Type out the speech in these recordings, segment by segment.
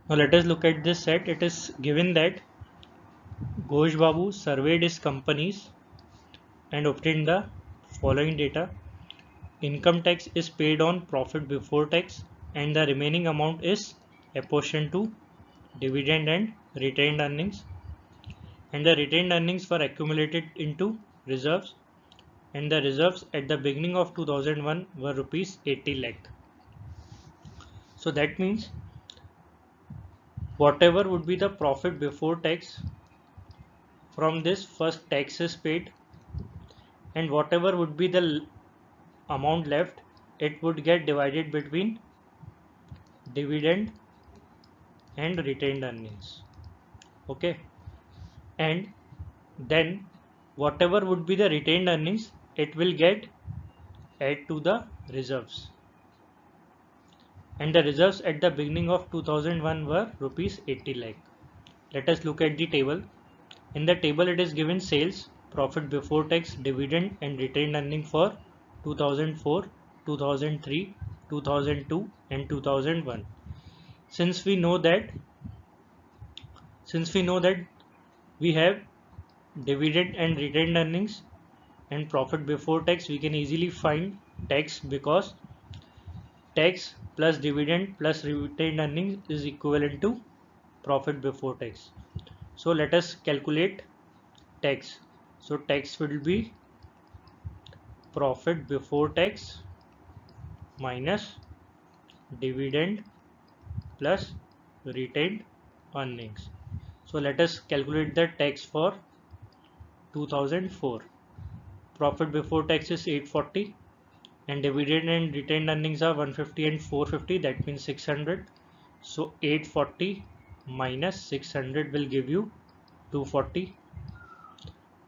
Now let us look at this set. It is given that Ghosh Babu surveyed his companies and obtained the following data. Income tax is paid on profit before tax and the remaining amount is apportioned to dividend and retained earnings, and the retained earnings were accumulated into reserves, and the reserves at the beginning of 2001 were rupees 80 lakh. So that means whatever would be the profit before tax, from this first tax is paid, and whatever would be the amount left, it would get divided between dividend and retained earnings. Okay, and then whatever would be the retained earnings, it will get added to the reserves, and the reserves at the beginning of 2001 were rupees 80 lakh. Let us look at the table. In the table it is given sales, profit before tax, dividend and retained earning for 2004, 2003, 2002 and 2001. Since we know that we have dividend and retained earnings and profit before tax, we can easily find tax, because tax plus dividend plus retained earnings is equivalent to profit before tax. So let us calculate tax. So tax will be profit before tax minus dividend plus retained earnings. So let us calculate the tax for 2004. Profit before tax is 840 and dividend and retained earnings are 150 and 450, that means 600. So 840 minus 600 will give you 240.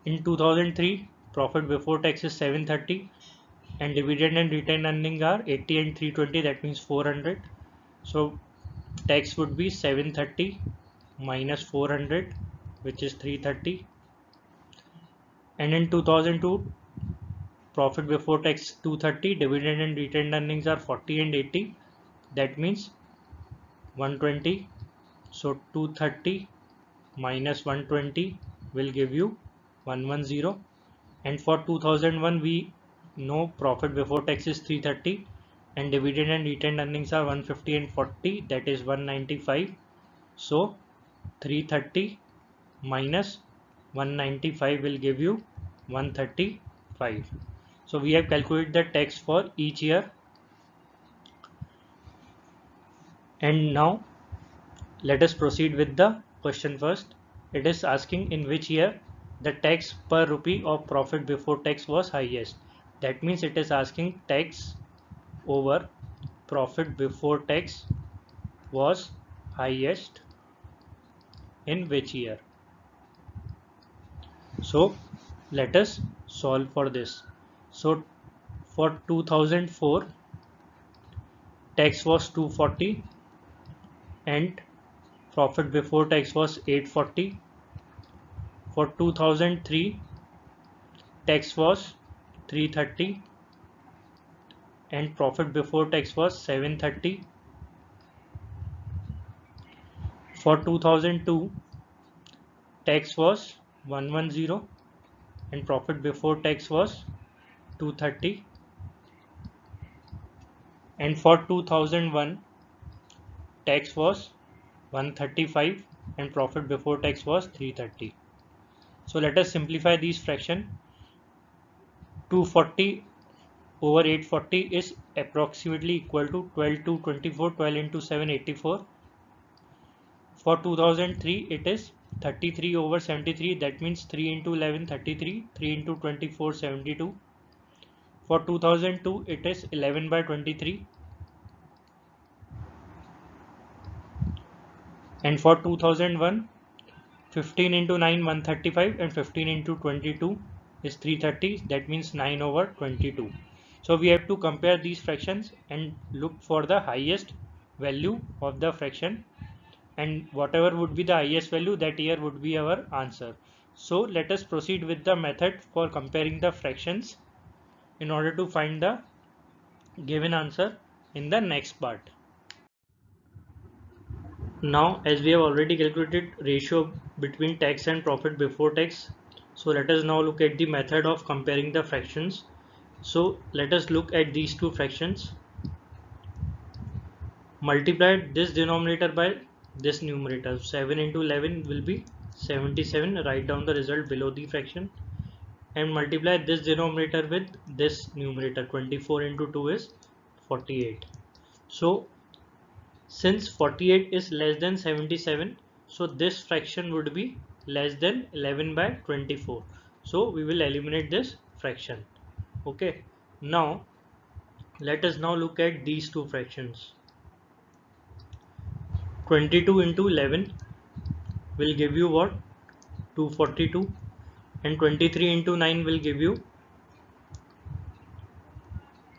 In 2003, profit before tax is 730 and dividend and retained earnings are 80 and 320, that means 400. So tax would be 730 minus 400, which is 330. And in 2002, profit before tax 230, dividend and retained earnings are 40 and 80, that means 120. So 230 minus 120 will give you 110. And for 2001 we know profit before tax is 330 and dividend and retained earnings are 150 and 40, that is 195. So 330 minus 195 will give you 135. So we have calculated the tax for each year. And now let us proceed with the question first. It is asking in which year the tax per rupee of profit before tax was highest. That means it is asking tax over profit before tax was highest in which year. So let us solve for this. So for 2004 tax was 240 and profit before tax was 840. For 2003 tax was 330 and profit before tax was 730. For 2002 tax was 110 and profit before tax was 230. And for 2001 tax was 135 and profit before tax was 330. So let us simplify these fractions. 240 over 840 is approximately equal to 12 to 24, 12 into 7, 84. For 2003 it is 33 over 73, that means 3 into 11, 33, 3 into 24, 72. For 2002 it is 11 by 23. And for 2001, 15 into 9, 135 and 15 into 22 is 330, that means 9 over 22. So we have to compare these fractions and look for the highest value of the fraction, and whatever would be the highest value, that year would be our answer. So let us proceed with the method for comparing the fractions in order to find the given answer in the next part. Now, as we have already calculated ratio between tax and profit before tax, so let us now look at the method of comparing the fractions. So let us look at these two fractions. Multiply this denominator by this numerator. 7 into 11 will be 77. Write down the result below the fraction. And multiply this denominator with this numerator. 24 into 2 is 48. So since 48 is less than 77, so this fraction would be less than 11 by 24. So we will eliminate this fraction. Okay. Now let us now look at these two fractions. 22 into 11 will give you what? 242, and 23 into 9 will give you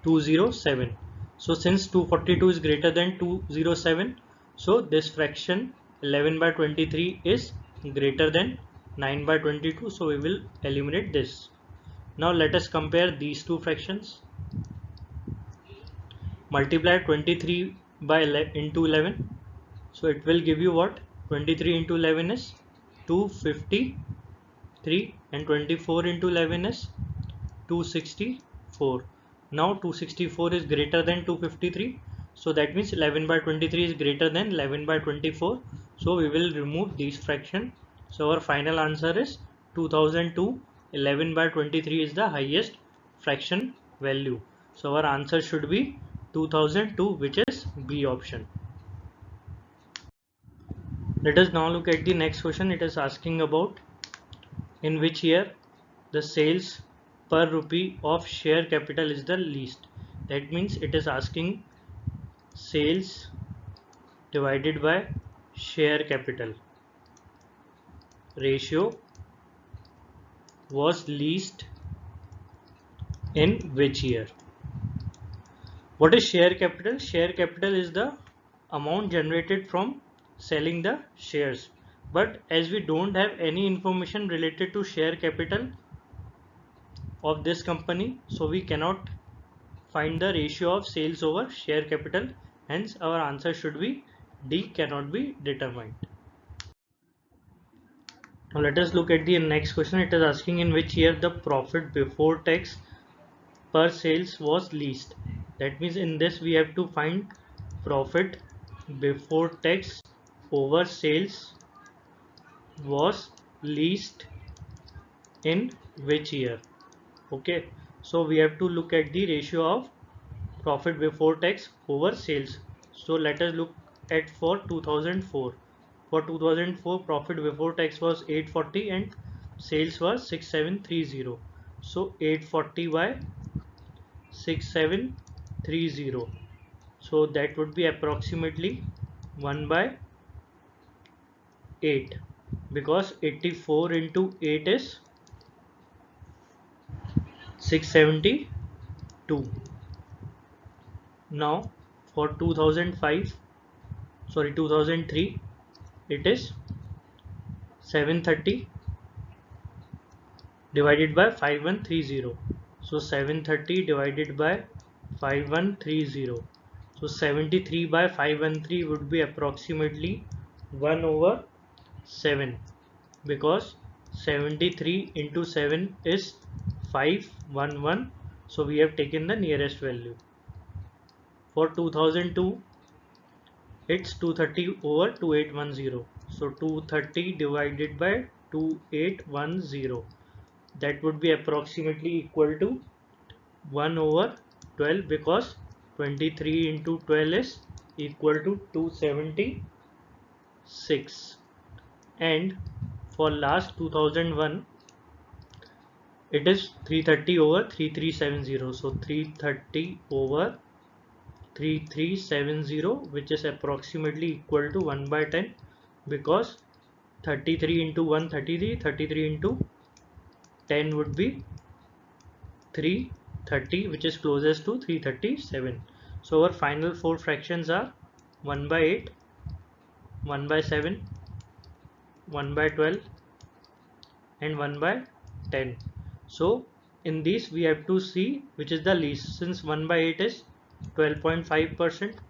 207. So since 242 is greater than 207, so this fraction 11 by 23 is greater than 9 by 22, so we will eliminate this. Now let us compare these two fractions. Multiply 23 by into 11, so it will give you what? 23 into 11 is 253, and 24 into 11 is 264. Now 264 is greater than 253, so that means 11 by 23 is greater than 11 by 24, so we will remove these fraction. So our final answer is 2002. 11 by 23 is the highest fraction value, so our answer should be 2002, which is B option. Let us now look at the next question. It is asking about in which year the sales per rupee of share capital is the least. That means it is asking sales divided by share capital ratio was least in which year. What is share capital? Share capital is the amount generated from selling the shares, but as we don't have any information related to share capital of this company, so we cannot find the ratio of sales over share capital, hence our answer should be D, cannot be determined. Now let us look at the next question. It is asking in which year the profit before tax per sales was least. That means in this we have to find profit before tax over sales was least in which year. Okay, so we have to look at the ratio of profit before tax over sales. So let us look at for 2004. For 2004, profit before tax was 840 and sales was 6730. So 840 by 6730, so that would be approximately 1 by 8, because 84 into 8 is 672. Now for 2003, it is 730 divided by 5130. So 730 divided by 5130, so 73 by 513 would be approximately 1 over 7, because 73 into 7 is 511, so we have taken the nearest value. For 2002, it's 230 over 2810, so 230 divided by 2810, that would be approximately equal to 1 over 12, because 23 into 12 is equal to 276. And for last 2001, it is 330 over 3370, so 330 over 3370, which is approximately equal to 1 by 10, because 33 into 1 33, 33 into 10 would be 330, which is closest to 337. So our final four fractions are 1 by 8, 1 by 7, 1 by 12 and 1 by 10. So in this we have to see which is the least, since 1 by 8 is 12.5%,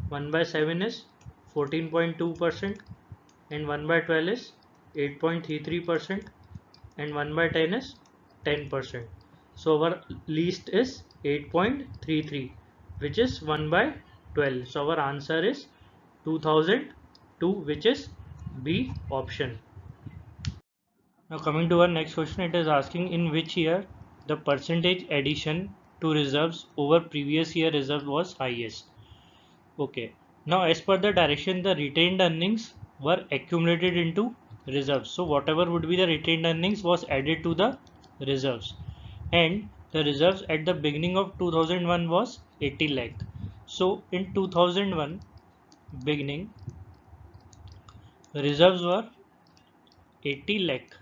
1 by 7 is 14.2%, and 1 by 12 is 8.33%, and 1 by 10 is 10%. So our least is 8.33, which is 1 by 12. So our answer is 2002, which is B option. Now coming to our next question, it is asking in which year the percentage addition to reserves over previous year reserve was highest. Okay. Now as per the direction, the retained earnings were accumulated into reserves. So whatever would be the retained earnings was added to the reserves. And the reserves at the beginning of 2001 was 80 lakh. So in 2001 beginning, reserves were 80 lakh.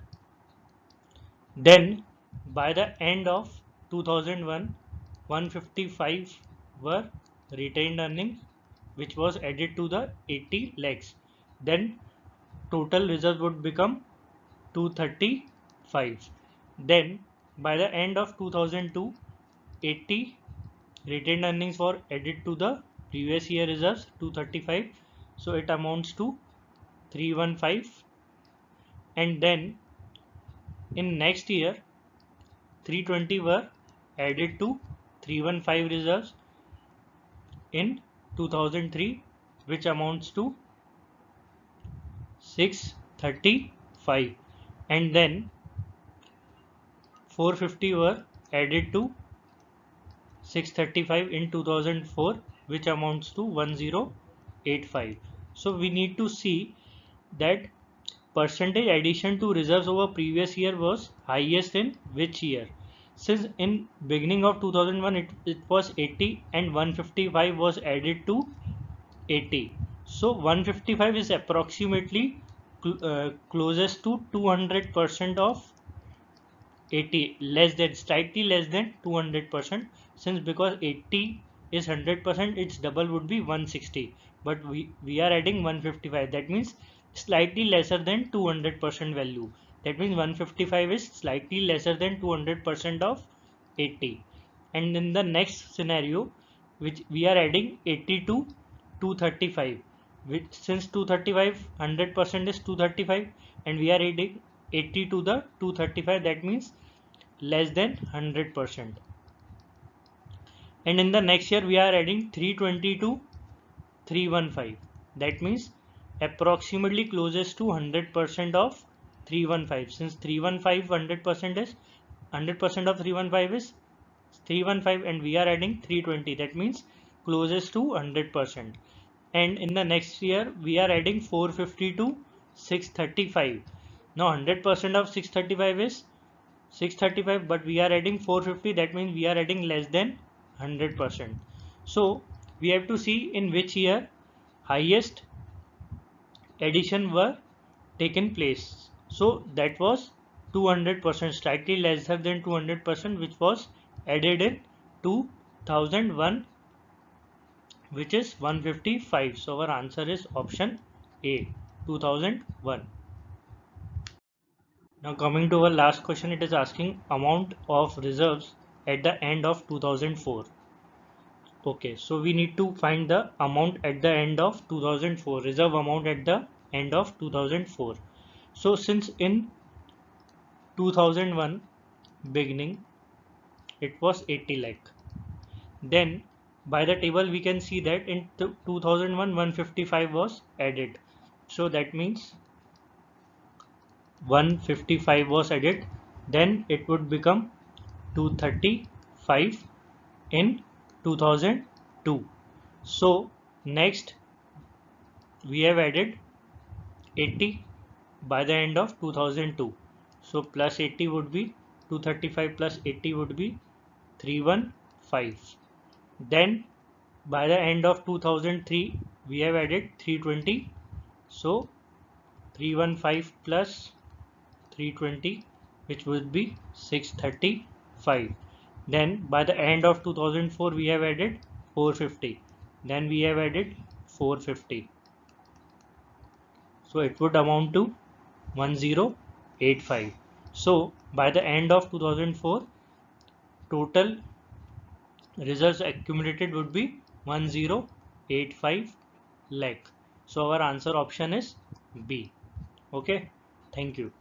Then by the end of 2001, 155 were retained earnings, which was added to the 80 lakhs. Then total reserve would become 235. Then by the end of 2002, 80 retained earnings were added to the previous year reserves, 235. So it amounts to 315. And then in next year, 320 were added to 315 reserves in 2003, which amounts to 635, and then 450 were added to 635 in 2004, which amounts to 1085. So we need to see that percentage addition to reserves over previous year was highest in which year. Since in beginning of 2001 it was 80 and 155 was added to 80. So 155 is approximately closest to 200% of 80, less than, slightly less than 200%. Since because 80 is 100%, its double would be 160, but we are adding 155, that means slightly lesser than 200% value. That means 155 is slightly lesser than 200% of 80. And in the next scenario, which we are adding 80 to 235, which since 235 100% is 235, and we are adding 80 to the 235, that means less than 100%. And in the next year we are adding 320 to 315, that means approximately closest to 100% of 315. Since 315 100% is 100% of 315 is 315, and we are adding 320, that means closest to 100%. And in the next year we are adding 450 to 635. Now 100% of 635 is 635, but we are adding 450, that means we are adding less than 100%. So we have to see in which year highest addition were taken place. So that was 200%, slightly lesser than 200%, which was added in 2001, which is 155. So our answer is option A, 2001. Now coming to our last question, it is asking amount of reserves at the end of 2004. Okay, so we need to find the amount at the end of 2004, reserve amount at the end of 2004. So since in 2001 beginning it was 80 lakh, then by the table we can see that in 2001 155 was added. So that means 155 was added, then it would become 235 in 2002. So next we have added 80 by the end of 2002. So plus 80 would be 235 plus 80 would be 315. Then by the end of 2003 we have added 320. So 315 plus 320, which would be 635. Then by the end of 2004 we have added 450. Then we have added 450. So it would amount to 1085. So by the end of 2004 total reserves accumulated would be 1085 lakh. So our answer option is B. Okay, thank you.